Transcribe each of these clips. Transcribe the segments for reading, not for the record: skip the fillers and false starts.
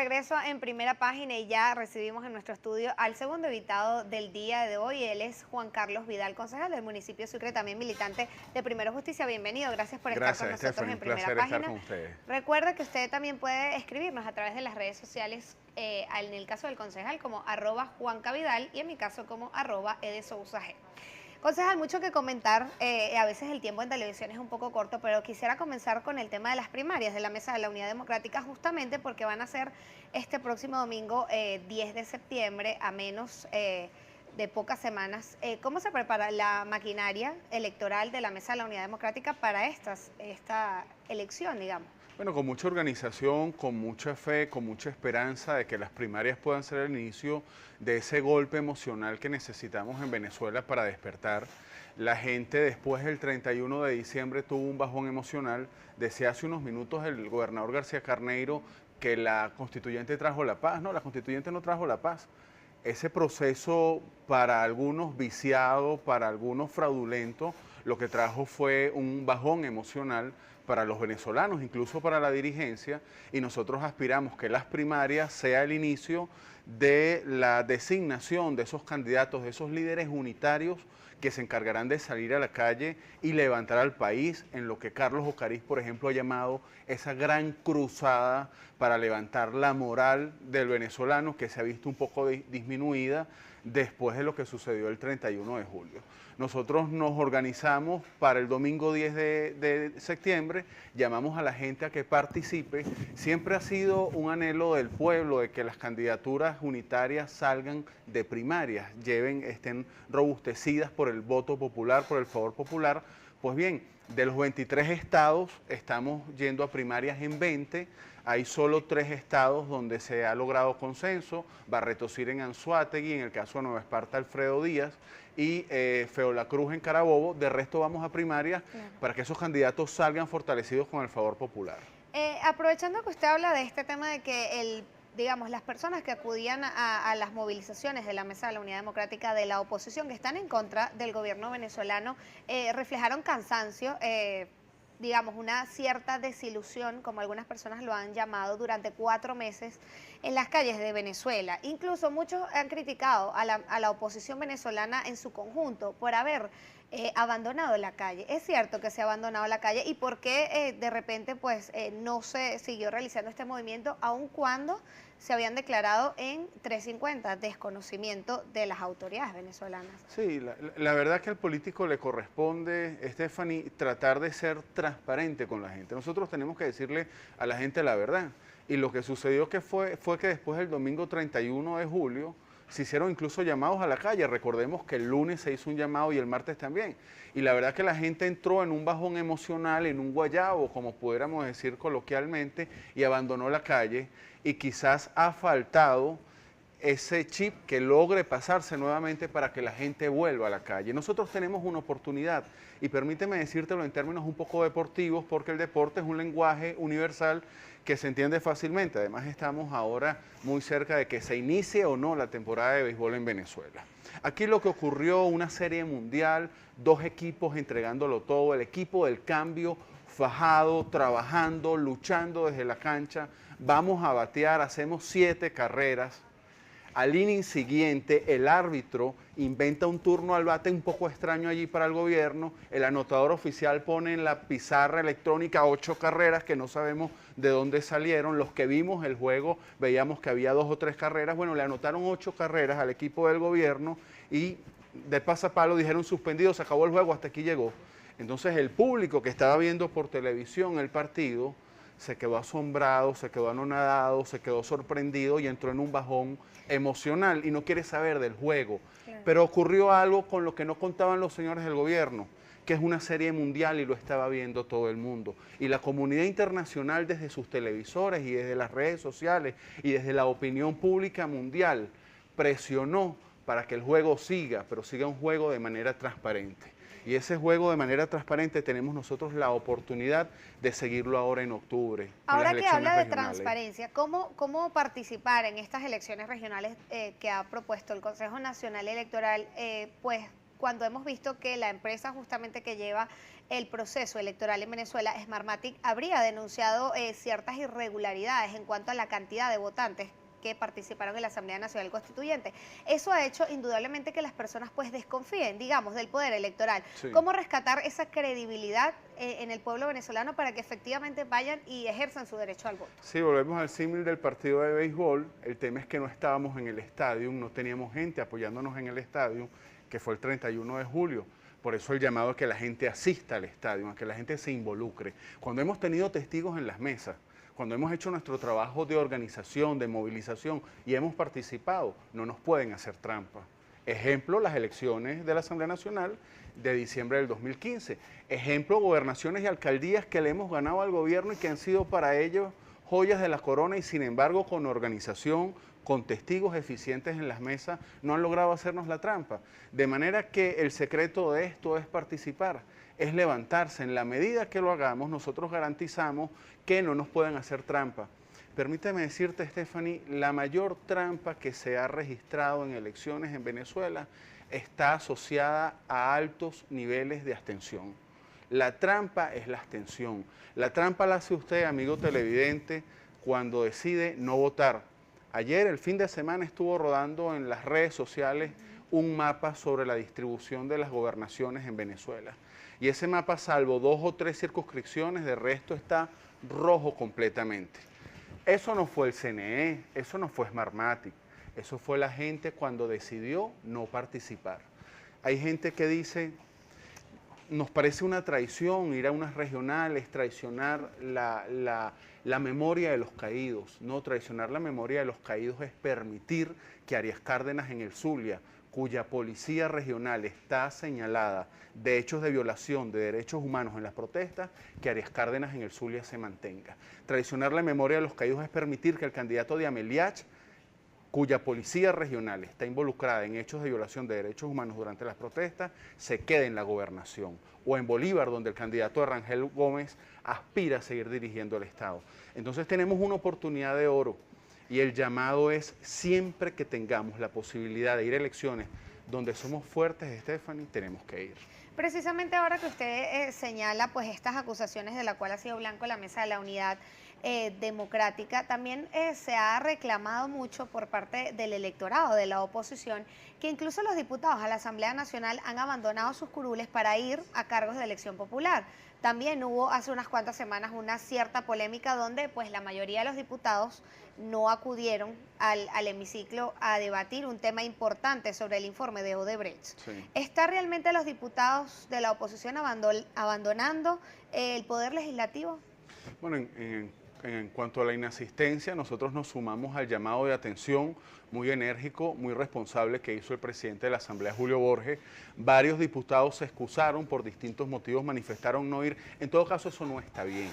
regreso en Primera Página y ya recibimos en nuestro estudio al segundo invitado del día de hoy. Él es Juan Carlos Vidal, concejal del municipio de Sucre, también militante de Primero Justicia. Bienvenido, gracias por estar con nosotros Stephanie, en un Primera placer estar Página. con ustedes. Recuerda que usted también puede escribirnos a través de las redes sociales, en el caso del concejal como @JuanCavidal y en mi caso como @EdeSousaG. Concejal, mucho que comentar, a veces el tiempo en televisión es un poco corto, pero quisiera comenzar con el tema de las primarias de la Mesa de la Unidad Democrática, justamente porque van a ser este próximo domingo 10 de septiembre, a menos de pocas semanas. ¿Cómo se prepara la maquinaria electoral de la Mesa de la Unidad Democrática para esta elección, digamos? Bueno, con mucha organización, con mucha fe, con mucha esperanza de que las primarias puedan ser el inicio de ese golpe emocional que necesitamos en Venezuela para despertar. La gente después del 31 de diciembre tuvo un bajón emocional. Decía hace unos minutos el gobernador García Carneiro que la constituyente trajo la paz. No, la constituyente no trajo la paz. Ese proceso para algunos viciado, para algunos fraudulento, lo que trajo fue un bajón emocional para los venezolanos, incluso para la dirigencia, y nosotros aspiramos que las primarias sea el inicio de la designación de esos candidatos, de esos líderes unitarios que se encargarán de salir a la calle y levantar al país en lo que Carlos Ocariz, por ejemplo, ha llamado esa gran cruzada para levantar la moral del venezolano que se ha visto un poco disminuida después de lo que sucedió el 31 de julio. Nosotros nos organizamos para el domingo 10 de septiembre, llamamos a la gente a que participe. Siempre ha sido un anhelo del pueblo de que las candidaturas unitarias salgan de primarias, estén robustecidas por el voto popular, por el favor popular. Pues bien, de los 23 estados estamos yendo a primarias en 20, hay solo 3 estados donde se ha logrado consenso, Barretosir en Anzoátegui, en el caso de Nueva Esparta Alfredo Díaz, y Feola Cruz en Carabobo. De resto vamos a primarias para que esos candidatos salgan fortalecidos con el favor popular. Aprovechando que usted habla de este tema de que digamos, las personas que acudían a las movilizaciones de la Mesa de la Unidad Democrática de la oposición que están en contra del gobierno venezolano, reflejaron cansancio, digamos, una cierta desilusión, como algunas personas lo han llamado, durante 4 meses en las calles de Venezuela. Incluso muchos han criticado a la oposición venezolana en su conjunto por haber abandonado la calle. ¿Es cierto que se ha abandonado la calle? ¿Y por qué de repente pues no se siguió realizando este movimiento, aun cuando se habían declarado en 350 desconocimiento de las autoridades venezolanas? Sí, la verdad que al político le corresponde, Stephanie, tratar de ser transparente con la gente. Nosotros tenemos que decirle a la gente la verdad. Y lo que sucedió fue que después del domingo 31 de julio, se hicieron incluso llamados a la calle. Recordemos que el lunes se hizo un llamado y el martes también. Y la verdad que la gente entró en un bajón emocional, en un guayabo, como pudiéramos decir coloquialmente, y abandonó la calle. Y quizás ha faltado ese chip que logre pasarse nuevamente para que la gente vuelva a la calle. Nosotros tenemos una oportunidad, y permíteme decírtelo en términos un poco deportivos, porque el deporte es un lenguaje universal que se entiende fácilmente. Además, estamos ahora muy cerca de que se inicie o no la temporada de béisbol en Venezuela. Aquí lo que ocurrió, una serie mundial, 2 equipos entregándolo todo, el equipo del cambio fajado, trabajando, luchando desde la cancha. Vamos a batear, hacemos 7 carreras. Al inning siguiente, el árbitro inventa un turno al bate un poco extraño allí para el gobierno. El anotador oficial pone en la pizarra electrónica 8 carreras que no sabemos de dónde salieron. Los que vimos el juego veíamos que había 2 o 3 carreras. Bueno, le anotaron 8 carreras al equipo del gobierno y de pasapalo dijeron suspendido, se acabó el juego, hasta aquí llegó. Entonces el público que estaba viendo por televisión el partido se quedó asombrado, se quedó anonadado, se quedó sorprendido y entró en un bajón emocional y no quiere saber del juego. Claro. Pero ocurrió algo con lo que no contaban los señores del gobierno, que es una serie mundial y lo estaba viendo todo el mundo. Y la comunidad internacional desde sus televisores y desde las redes sociales y desde la opinión pública mundial presionó para que el juego siga, pero siga un juego de manera transparente. Y ese juego de manera transparente tenemos nosotros la oportunidad de seguirlo ahora en octubre. Ahora que habla de transparencia, ¿cómo participar en estas elecciones regionales que ha propuesto el Consejo Nacional Electoral? Pues cuando hemos visto que la empresa justamente que lleva el proceso electoral en Venezuela, Smartmatic, habría denunciado ciertas irregularidades en cuanto a la cantidad de votantes que participaron en la Asamblea Nacional Constituyente. Eso ha hecho indudablemente que las personas pues desconfíen, digamos, del poder electoral. Sí. ¿Cómo rescatar esa credibilidad en el pueblo venezolano para que efectivamente vayan y ejerzan su derecho al voto? Sí, volvemos al símil del partido de béisbol. El tema es que no estábamos en el estadio, no teníamos gente apoyándonos en el estadio, que fue el 31 de julio. Por eso el llamado a que la gente asista al estadio, a que la gente se involucre. Cuando hemos tenido testigos en las mesas, cuando hemos hecho nuestro trabajo de organización, de movilización y hemos participado, no nos pueden hacer trampa. Ejemplo, las elecciones de la Asamblea Nacional de diciembre del 2015. Ejemplo, gobernaciones y alcaldías que le hemos ganado al gobierno y que han sido para ellos joyas de la corona y sin embargo con organización, con testigos eficientes en las mesas, no han logrado hacernos la trampa. De manera que el secreto de esto es participar, es levantarse. En la medida que lo hagamos, nosotros garantizamos que no nos pueden hacer trampa. Permíteme decirte, Stephanie, la mayor trampa que se ha registrado en elecciones en Venezuela está asociada a altos niveles de abstención. La trampa es la abstención. La trampa la hace usted, amigo televidente, cuando decide no votar. Ayer, el fin de semana, estuvo rodando en las redes sociales un mapa sobre la distribución de las gobernaciones en Venezuela. Y ese mapa, salvo 2 o 3 circunscripciones, de resto está rojo completamente. Eso no fue el CNE, eso no fue Smartmatic, eso fue la gente cuando decidió no participar. Hay gente que dice, nos parece una traición ir a unas regionales, traicionar la memoria de los caídos. No, traicionar la memoria de los caídos es permitir que Arias Cárdenas en el Zulia, cuya policía regional está señalada de hechos de violación de derechos humanos en las protestas, que Arias Cárdenas en el Zulia se mantenga. Traicionar la memoria de los caídos es permitir que el candidato de Ameliach, cuya policía regional está involucrada en hechos de violación de derechos humanos durante las protestas, se quede en la gobernación. O en Bolívar, donde el candidato de Rangel Gómez aspira a seguir dirigiendo el Estado. Entonces tenemos una oportunidad de oro. Y el llamado es, siempre que tengamos la posibilidad de ir a elecciones donde somos fuertes, Stephanie, tenemos que ir. Precisamente ahora que usted señala pues estas acusaciones de la cual ha sido blanco la Mesa de la Unidad Democrática, también se ha reclamado mucho por parte del electorado, de la oposición, que incluso los diputados a la Asamblea Nacional han abandonado sus curules para ir a cargos de elección popular. También hubo hace unas cuantas semanas una cierta polémica donde pues la mayoría de los diputados no acudieron al hemiciclo a debatir un tema importante sobre el informe de Odebrecht. Sí. ¿Está realmente los diputados de la oposición abandonando el poder legislativo? Bueno, en cuanto a la inasistencia, nosotros nos sumamos al llamado de atención muy enérgico, muy responsable que hizo el presidente de la Asamblea, Julio Borges. Varios diputados se excusaron por distintos motivos, manifestaron no ir. En todo caso, eso no está bien.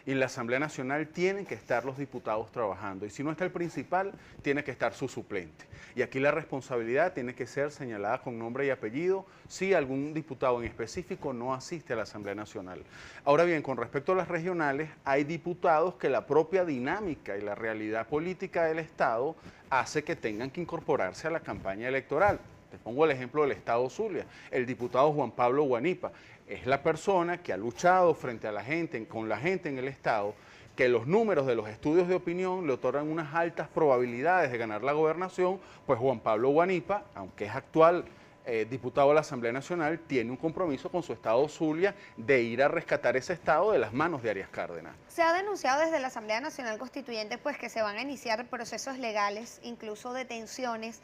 Y en la Asamblea Nacional tienen que estar los diputados trabajando. Y si no está el principal, tiene que estar su suplente. Y aquí la responsabilidad tiene que ser señalada con nombre y apellido si algún diputado en específico no asiste a la Asamblea Nacional. Ahora bien, con respecto a las regionales, hay diputados que la propia dinámica y la realidad política del Estado hace que tengan que incorporarse a la campaña electoral. Te pongo el ejemplo del Estado Zulia. El diputado Juan Pablo Guanipa es la persona que ha luchado frente a la gente, con la gente en el Estado, que los números de los estudios de opinión le otorgan unas altas probabilidades de ganar la gobernación. Pues Juan Pablo Guanipa, aunque es actual diputado de la Asamblea Nacional, tiene un compromiso con su Estado Zulia de ir a rescatar ese Estado de las manos de Arias Cárdenas. Se ha denunciado desde la Asamblea Nacional Constituyente pues que se van a iniciar procesos legales, incluso detenciones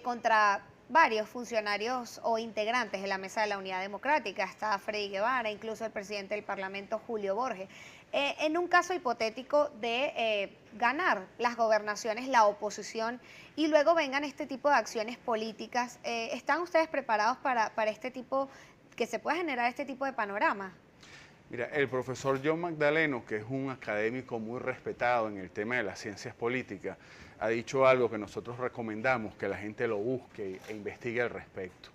contra varios funcionarios o integrantes de la Mesa de la Unidad Democrática. Está Freddy Guevara, incluso el presidente del Parlamento, Julio Borges. En un caso hipotético de ganar las gobernaciones, la oposición, y luego vengan este tipo de acciones políticas, ¿están ustedes preparados para este tipo, que se pueda generar este tipo de panorama? Mira, el profesor John Magdaleno, que es un académico muy respetado en el tema de las ciencias políticas, ha dicho algo que nosotros recomendamos que la gente lo busque e investigue al respecto.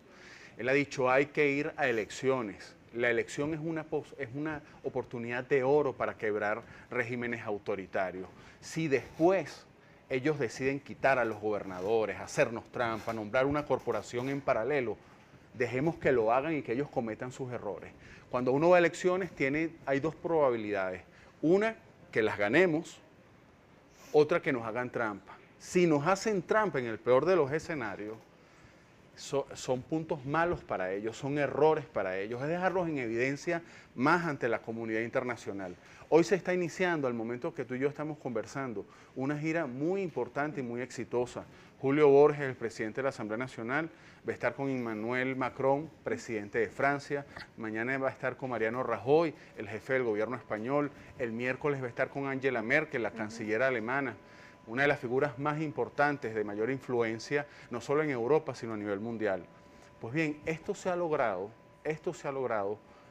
Él ha dicho, hay que ir a elecciones. La elección es una oportunidad de oro para quebrar regímenes autoritarios. Si después ellos deciden quitar a los gobernadores, hacernos trampa, nombrar una corporación en paralelo, Dejemos que lo hagan y que ellos cometan sus errores. Cuando uno va a elecciones hay dos probabilidades. Una, que las ganemos, otra, que nos hagan trampa. Si nos hacen trampa en el peor de los escenarios, son puntos malos para ellos, son errores para ellos, es dejarlos en evidencia más ante la comunidad internacional. Hoy se está iniciando, al momento que tú y yo estamos conversando, una gira muy importante y muy exitosa. Julio Borges, el presidente de la Asamblea Nacional, va a estar con Emmanuel Macron, presidente de Francia. Mañana va a estar con Mariano Rajoy, el jefe del gobierno español. El miércoles va a estar con Angela Merkel, la canciller alemana, una de las figuras más importantes, de mayor influencia, no solo en Europa, sino a nivel mundial. Pues bien, esto se ha logrado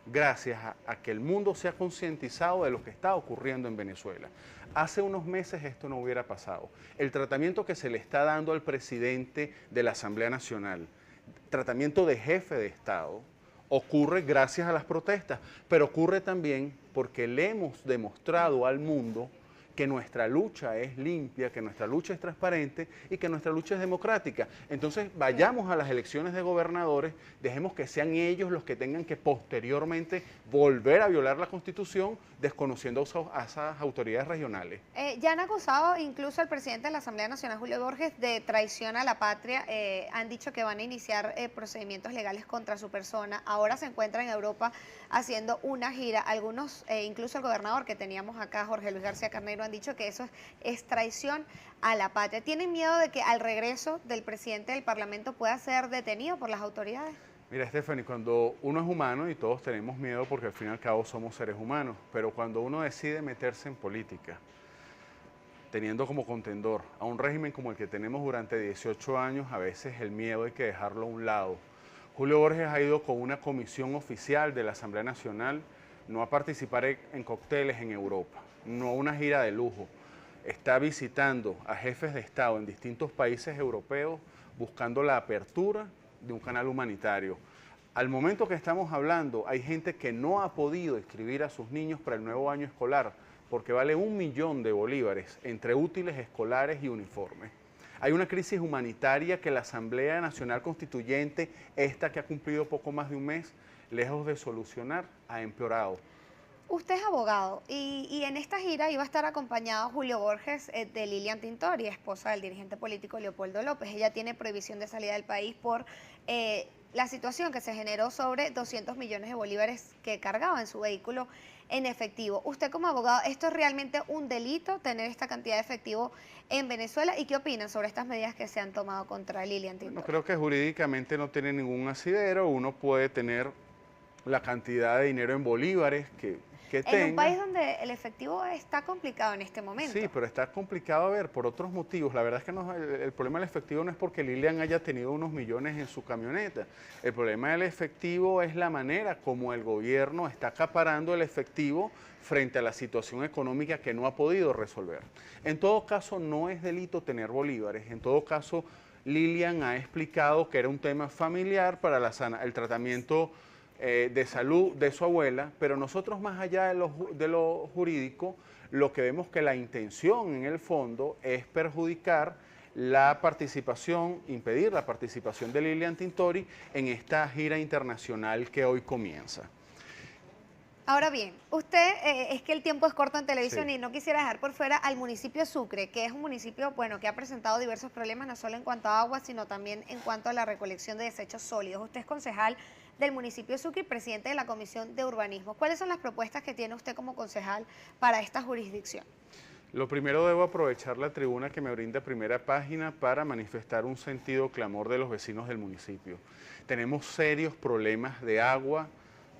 gracias a que el mundo se ha concientizado de lo que está ocurriendo en Venezuela. Hace unos meses esto no hubiera pasado. El tratamiento que se le está dando al presidente de la Asamblea Nacional, tratamiento de jefe de Estado, ocurre gracias a las protestas, pero ocurre también porque le hemos demostrado al mundo que nuestra lucha es limpia, que nuestra lucha es transparente y que nuestra lucha es democrática. Entonces, vayamos a las elecciones de gobernadores, dejemos que sean ellos los que tengan que posteriormente volver a violar la Constitución, desconociendo a esas autoridades regionales. Ya han acusado incluso al presidente de la Asamblea Nacional, Julio Borges, de traición a la patria. Han dicho que van a iniciar procedimientos legales contra su persona. Ahora se encuentra en Europa haciendo una gira. Algunos, incluso el gobernador que teníamos acá, Jorge Luis García Carneiro, han dicho que eso es traición a la patria. ¿Tienen miedo de que al regreso del presidente del Parlamento pueda ser detenido por las autoridades? Mira, Stephanie, cuando uno es humano, y todos tenemos miedo porque al fin y al cabo somos seres humanos, pero cuando uno decide meterse en política, teniendo como contendor a un régimen como el que tenemos durante 18 años, a veces el miedo hay que dejarlo a un lado. Julio Borges ha ido con una comisión oficial de la Asamblea Nacional, no a participar en cócteles en Europa, no a una gira de lujo. Está visitando a jefes de Estado en distintos países europeos buscando la apertura de un canal humanitario. Al momento que estamos hablando, hay gente que no ha podido inscribir a sus niños para el nuevo año escolar porque vale 1 millón de bolívares entre útiles escolares y uniformes. Hay una crisis humanitaria que la Asamblea Nacional Constituyente, esta que ha cumplido poco más de un mes, lejos de solucionar, ha empeorado. Usted es abogado y en esta gira iba a estar acompañado Julio Borges de Lilian Tintori, esposa del dirigente político Leopoldo López. Ella tiene prohibición de salida del país por la situación que se generó sobre 200 millones de bolívares que cargaba en su vehículo en efectivo. Usted como abogado, ¿esto es realmente un delito tener esta cantidad de efectivo en Venezuela? ¿Y qué opinan sobre estas medidas que se han tomado contra Lilian Tintori? Bueno, creo que jurídicamente no tiene ningún asidero. Uno puede tener la cantidad de dinero en bolívares que tenga. En un país donde el efectivo está complicado en este momento. Sí, pero está complicado, a ver, por otros motivos. La verdad es que el problema del efectivo no es porque Lilian haya tenido unos millones en su camioneta. El problema del efectivo es la manera como el gobierno está acaparando el efectivo frente a la situación económica que no ha podido resolver. En todo caso, no es delito tener bolívares. En todo caso, Lilian ha explicado que era un tema familiar para el tratamiento de salud de su abuela, pero nosotros, más allá de lo jurídico, lo que vemos que la intención en el fondo es perjudicar la participación, impedir la participación de Lilian Tintori en esta gira internacional que hoy comienza. Ahora bien, usted, es que el tiempo es corto en televisión, Sí. y no quisiera dejar por fuera al municipio de Sucre, que es un municipio, bueno, que ha presentado diversos problemas, no solo en cuanto a agua, sino también en cuanto a la recolección de desechos sólidos. Usted es concejal del municipio de Sucre y presidente de la Comisión de Urbanismo. ¿Cuáles son las propuestas que tiene usted como concejal para esta jurisdicción? Lo primero, debo aprovechar la tribuna que me brinda Primera Página para manifestar un sentido clamor de los vecinos del municipio. Tenemos serios problemas de agua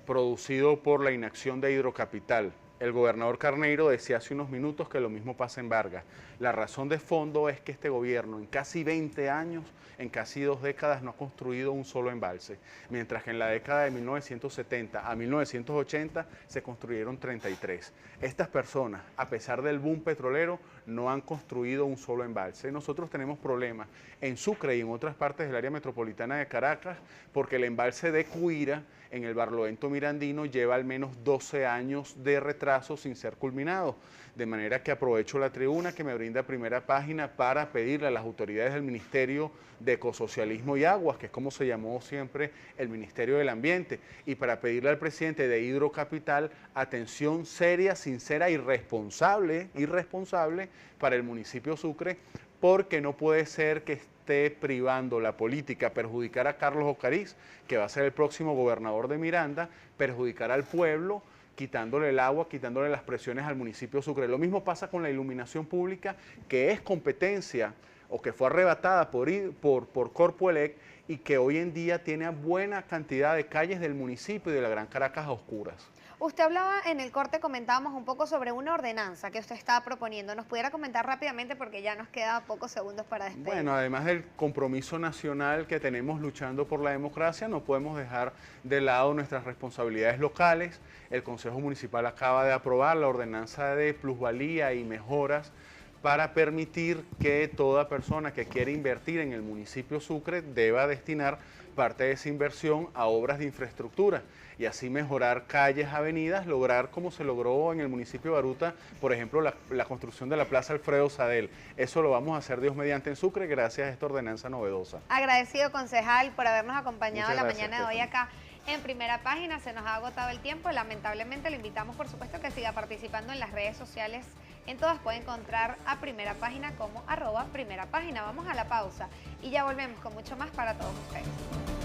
producido por la inacción de Hidrocapital. El gobernador Carneiro decía hace unos minutos que lo mismo pasa en Vargas. La razón de fondo es que este gobierno en casi 20 años, en casi 2 décadas, no ha construido un solo embalse, mientras que en la década de 1970 a 1980 se construyeron 33. Estas personas, a pesar del boom petrolero, no han construido un solo embalse. Nosotros tenemos problemas en Sucre y en otras partes del área metropolitana de Caracas porque el embalse de Cuira en el Barlovento Mirandino lleva al menos 12 años de retraso sin ser culminado. De manera que aprovecho la tribuna que me brinda Primera Página para pedirle a las autoridades del Ministerio de Ecosocialismo y Aguas, que es como se llamó siempre el Ministerio del Ambiente, y para pedirle al presidente de Hidrocapital atención seria, sincera y responsable para el municipio Sucre, porque no puede ser que esté privando la política, perjudicar a Carlos Ocariz, que va a ser el próximo gobernador de Miranda, perjudicar al pueblo, quitándole el agua, quitándole las presiones al municipio Sucre. Lo mismo pasa con la iluminación pública, que es competencia o que fue arrebatada por Corpoelec y que hoy en día tiene buena cantidad de calles del municipio y de la Gran Caracas a oscuras. Usted hablaba en el corte, comentábamos un poco sobre una ordenanza que usted estaba proponiendo. ¿Nos pudiera comentar rápidamente porque ya nos queda pocos segundos para despedir? Bueno, además del compromiso nacional que tenemos luchando por la democracia, no podemos dejar de lado nuestras responsabilidades locales. El Consejo Municipal acaba de aprobar la ordenanza de plusvalía y mejoras para permitir que toda persona que quiera invertir en el municipio Sucre deba destinar parte de esa inversión a obras de infraestructura y así mejorar calles, avenidas, lograr como se logró en el municipio de Baruta, por ejemplo, la construcción de la Plaza Alfredo Sadel. Eso lo vamos a hacer Dios mediante en Sucre gracias a esta ordenanza novedosa. Agradecido, concejal, por habernos acompañado Muchas la gracias, mañana de hoy Stephanie. acá en Primera Página. Se nos ha agotado el tiempo, lamentablemente le invitamos por supuesto que siga participando en las redes sociales. En todas puede encontrar a Primera Página como @Primera Página. Vamos a la pausa y ya volvemos con mucho más para todos ustedes.